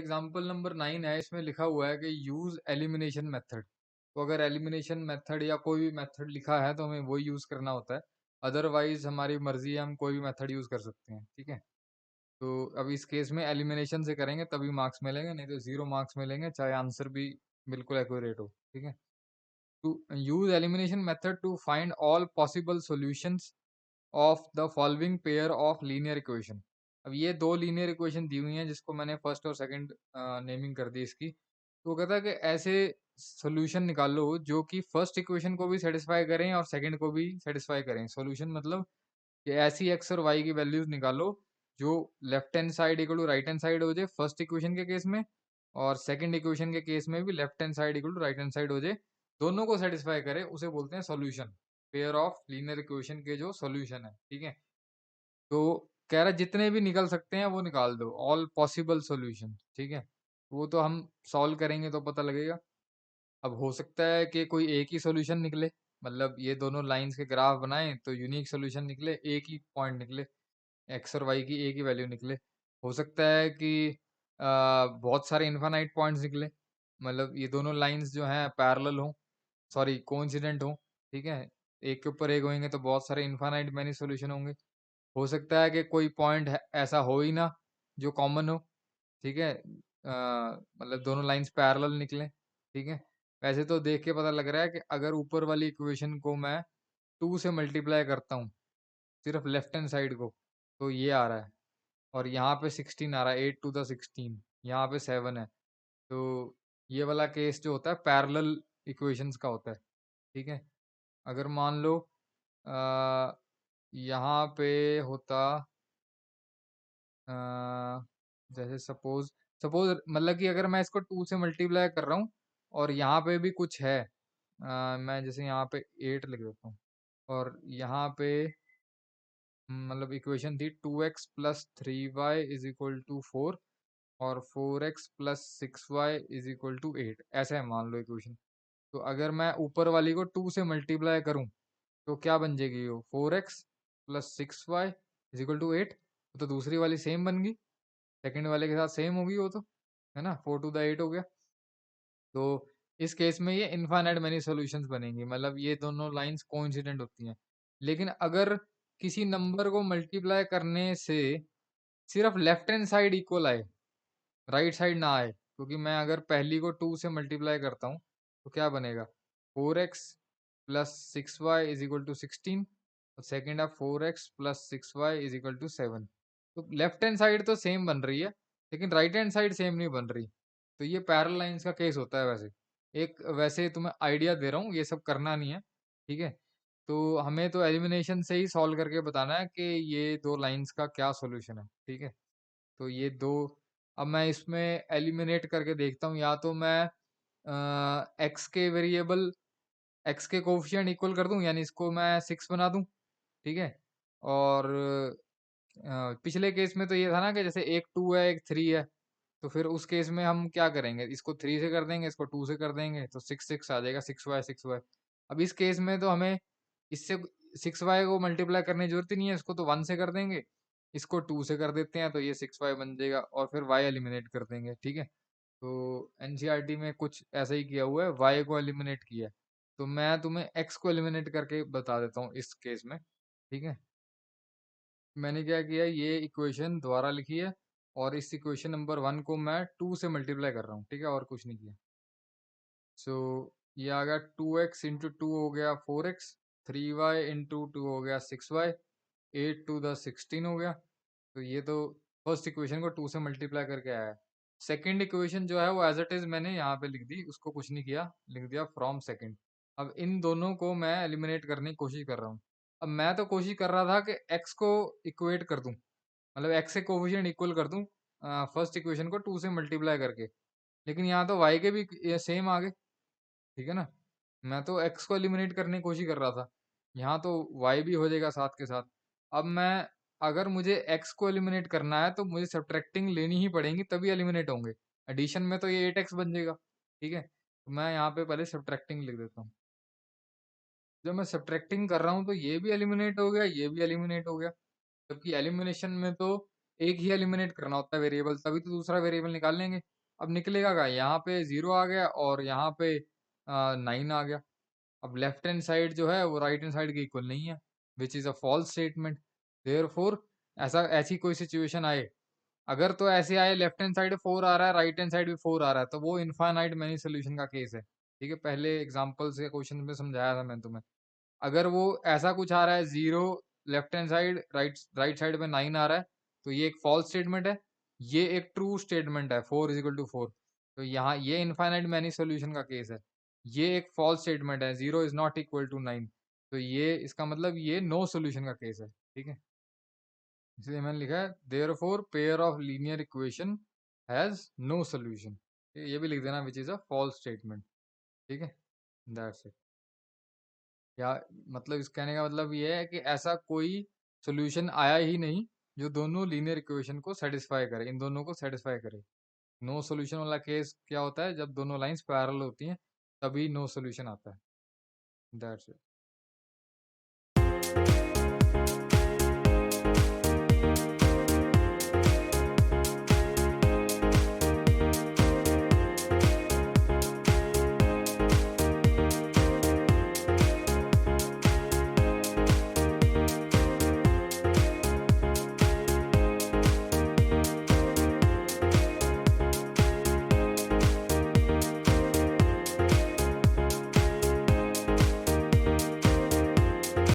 Example number 9 है, इसमें लिखा हुआ है कि यूज़ एलिमिनेशन मेथड। तो अगर एलिमिनेशन मेथड या कोई भी मेथड लिखा है तो हमें वही यूज़ करना होता है। अदरवाइज़ हमारी मर्ज़ी है, हम कोई भी मेथड यूज़ कर सकते हैं, ठीक है? तो अब इस केस में एलिमिनेशन से करेंगे तभी मार्क्स मिलेंगे, नहीं तो 0 मार्क्स मिलेंगे, चाहे आंसर भी बिल्कुल एक्यूरेट हो, ठीक है? To use elimination method to find all possible solutions of the following pair of linear equation। अब ये दो लीनियर इक्वेशन दी हुई हैं जिसको मैंने फर्स्ट और सेकंड नेमिंग कर दी इसकी। तो वो कहता है कि ऐसे सॉल्यूशन निकालो जो कि फर्स्ट इक्वेशन को भी सेटिस्फाई करें और सेकंड को भी सेटिस्फाई करें। सॉल्यूशन मतलब कि ऐसी एक्स और वाई की वैल्यूज निकालो जो left hand side equal to right hand side हो जाए फर्स्ट इक्वेशन के केस में, और सेकंड इक्वेशन के केस में भी left hand side equal to right hand side हो जाए, दोनों को सेटिस्फाई करे, उसे बोलते हैं solution. Pair of linear equation के जो सॉल्यूशन है, ठीक है? तो कह रहा है जितने भी निकल सकते हैं वो निकाल दो, ऑल पॉसिबल सॉल्यूशन, ठीक है? वो तो हम सॉल्व करेंगे तो पता लगेगा। अब हो सकता है कि कोई एक ही सॉल्यूशन निकले, मतलब ये दोनों लाइंस के ग्राफ बनाएं तो यूनिक सॉल्यूशन निकले, एक ही पॉइंट निकले, एक्स और वाई की एक ही वैल्यू निकले। हो सकता है कि बहुत सारे इनफाइनाइट पॉइंट्स निकले, मतलब ये दोनों लाइंस जो हैं पैरेलल हों, सॉरी कोइंसिडेंट हों, ठीक है? एक के ऊपर एक होंगे तो बहुत सारे इनफाइनाइट मैनी सॉल्यूशन होंगे। हो सकता है कि कोई पॉइंट ऐसा हो ही ना जो कॉमन हो, ठीक है? मतलब दोनों लाइंस पैरेलल निकले, ठीक है? वैसे तो देख के पता लग रहा है कि अगर ऊपर वाली इक्वेशन को मैं 2 से मल्टीप्लाई करता हूँ, सिर्फ लेफ्ट हैंड साइड को, तो ये आ रहा है, और यहाँ पे 16 आ रहा है, 8 टू द 16, यहाँ पे 7 है। तो ये वाला केस जो होता है पैरेलल इक्वेशंस का होता है, ठीक है? अगर मान लो यहाँ पे होता अ, जैसे सपोज़ सपोज़ मतलब कि अगर मैं इसको 2 से मल्टीप्लाई कर रहा हूँ और यहाँ पे भी कुछ है, मैं जैसे यहाँ पे 8 लिख देता हूँ, और यहाँ पे मतलब इक्वेशन थी 2x plus 3y is equal to 4 और 4x plus 6y is equal to 8, ऐसा है मान लो इक्वेशन। तो अगर मैं ऊपर वाली को 2 से मल्टीप्लाई करूँ तो क्या बन जाएगी वो, 4x plus 6y is equal to 8। तो दूसरी वाली सेम बन गई, सेकंड वाले के साथ सेम होगी वो तो, है ना? 4 टू द 8 हो गया। तो इस केस में ये इनफाइनाइट मेनी सॉल्यूशंस बनेंगी, मतलब ये दोनों लाइंस कोइंसिडेंट होती हैं। लेकिन अगर किसी नंबर को मल्टीप्लाई करने से सिर्फ लेफ्ट हैंड साइड इक्वल आए, राइट साइड ना आए, क्योंकि मैं अगर पहली को 2 से मल्टीप्लाई करता हूँ तो क्या बनेगा, 4x plus 6y is equal to 16, और सेकेंड है 4x plus 6y is equal to 7। तो लेफ्ट हैंड साइड तो सेम बन रही है, लेकिन राइट हैंड साइड सेम नहीं बन रही। तो ये पैरेलल लाइंस का केस होता है वैसे। एक वैसे तुम्हें आइडिया दे रहा हूँ, ये सब करना नहीं है, ठीक है? तो हमें तो एलिमिनेशन से ही सॉल्व करके बताना है कि ये दो लाइंस का क्या सॉल्यूशन है, ठीक है? तो ये दो, अब मैं इसमें एलिमिनेट करके देखता हूँ, या तो मैं एक्स के वेरिएबल, एक्स के कोफिशिएंट इक्वल कर दूं, यानी इसको मैं 6 बना दूं, ठीक है? और पिछले केस में तो ये था ना कि जैसे एक 2 है एक 3 है, तो फिर उस केस में हम क्या करेंगे, इसको 3 से कर देंगे, इसको 2 से कर देंगे, तो 6 6 आ जाएगा, 6y 6y। अब इस केस में तो हमें इससे 6y को मल्टीप्लाई करने की जरूरत ही नहीं है, इसको तो 1 से कर देंगे, इसको 2 से कर देते हैं तो ये 6y बन जाएगा, और फिर y एलिमिनेट कर देंगे, ठीक है? तो एनसीईआरटी में कुछ ऐसा ही किया हुआ है, y को एलिमिनेट किया है। तो मैं तुम्हें x को एलिमिनेट करके बता देता हूँ इस केस में, ठीक है? मैंने क्या किया, ये इक्वेशन दोबारा लिखी है, और इस इक्वेशन नंबर 1 को मैं 2 से मल्टीप्लाई कर रहा हूँ, ठीक है? और कुछ नहीं किया। सो ये आ गया 2x इंटू 2 हो गया 4x, 3y इंटू 2 हो गया 6y, 8 टू द 16 हो गया। तो ये तो फर्स्ट इक्वेशन को 2 से मल्टीप्लाई करके आया है। सेकंड इक्वेशन जो है वो एज इट इज मैंने यहाँ पे लिख दी, उसको कुछ नहीं किया, लिख दिया फ्रॉम सेकंड। अब इन दोनों को मैं एलिमिनेट करने की कोशिश कर रहा हूँ। अब मैं तो कोशिश कर रहा था कि x को इक्वेट कर दूं, मतलब x से कोफिशिएंट इक्वल कर दूं फर्स्ट इक्वेशन को 2 से मल्टीप्लाई करके, लेकिन यहाँ तो y के भी सेम आ गए, ठीक है ना? मैं तो x को एलिमिनेट करने की कोशिश कर रहा था, यहाँ तो y भी हो जाएगा साथ के साथ। अब मैं, अगर मुझे x को एलिमिनेट करना है तो मुझे सब्ट्रैक्टिंग लेनी ही पड़ेगी तभी एलिमिनेट होंगे। एडिशन में तो ये 8x बन जाएगा, ठीक है? तो मैं यहाँ पे पहले सब्ट्रैक्टिंग लिख देता हूँ। जब मैं सब्ट्रैक्टिंग कर रहा हूँ तो ये भी एलिमिनेट हो गया, ये भी एलिमिनेट हो गया, जबकि एलिमिनेशन में तो एक ही एलिमिनेट करना होता है वेरिएबल, तभी तो दूसरा वेरिएबल निकाल लेंगे। अब निकलेगा क्या, यहाँ पे 0 आ गया और यहाँ पे 9 आ गया। अब लेफ्ट हैंड साइड जो है वो राइट हैंड साइड के इक्वल नहीं है, which is a false statement. Therefore ऐसी कोई सिचुएशन आए, अगर तो ऐसे आए लेफ्ट हैंड साइड 4 आ रहा है, राइट हैंड साइड भी 4 आ रहा है, तो वो इनफाइनाइट मैनी सोल्यूशन का केस है। ठीक है, पहले एग्जांपल से क्वेश्चन में समझाया था मैंने तुम्हें। अगर वो ऐसा कुछ आ रहा है, 0 left hand side, right side में 9 आ रहा है, तो ये एक फॉल्स स्टेटमेंट है। ये एक ट्रू स्टेटमेंट है, 4 इज इक्वल टू 4। तो यहाँ ये इनफाइनाइट मैनी सोल्यूशन का केस है। ये एक फॉल्स स्टेटमेंट है, 0 इज नॉट इक्वल टू 9। तो ये इसका मतलब ये नो सोल्यूशन का केस है। ठीक है, इसलिए मैंने लिखा है therefore pair of linear equation has no solution. ये भी लिख देना which is a false statement. ठीक है, दैट्स इट। या मतलब इस कहने का मतलब ये है कि ऐसा कोई सोल्यूशन आया ही नहीं जो दोनों लीनियर इक्वेशन को सेटिस्फाई करे, इन दोनों को सेटिस्फाई करे। नो सोल्यूशन वाला केस क्या होता है, जब दोनों लाइंस पैरेलल होती हैं, तभी नो सोल्यूशन आता है। That's it.